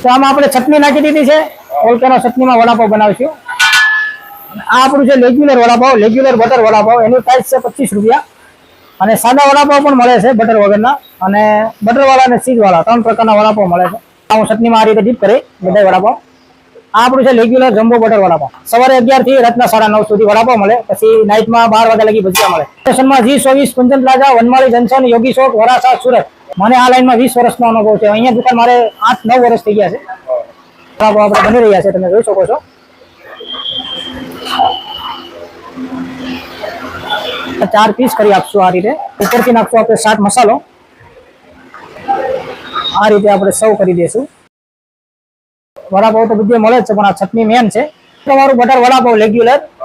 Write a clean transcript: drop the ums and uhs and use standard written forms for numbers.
તો આમાં આપણે ચટણી નાખી દીધી છે. ઓલકાનો ચટણીમાં વડાપાવ બનાવીશું. આ આપણું છે regular vada pav, regular butter vada pav. એની પ્રાઇસ છે 25 રૂપિયા. અને સાદા વડાપાવ પણ મળે છે બટર વગરના, અને બટર વાળા અને ચીઝ વાળા 3 પ્રકારના વડાપાવ મળે છે. હું ચટણીમાં આ રીતે ડીપ કરી બધા વડાપાવ. આ આપણું છે રેગ્યુલર જમ્બો બટર વડાપાવ. સવારે 11 થી રાતના 9:30 સુધી વડાપાવ મળે. પછી નાઇટમાં 12 વાગ્યા લગી ભજીયા મળે. સ્ટેશનમાં G24 કુંજન પ્લાઝા, વનમાળી જંકશન, યોગી ચોક, વરાછા, સુરત. મને આ લાઈનમાં 20 વર્ષનો અનુભવ છે. અહીંયા દુકાન મારે 8-9 વર્ષ થઈ ગયા છે. વડાપાવ આપણે બની રહ્યા છે, તમે જોઈ શકો છો. 4 પીસ કરી આપશું આ રીતે. ઉપરથી નાખશું આપણે ચાટ મસાલો. આ રીતે આપણે સર્વ કરી દઈશું. વડાપાવ તો બધે મળે જ છે, પણ આ ચટણી મેન છે. તમારું બટર વડાપાવ રેગ્યુલર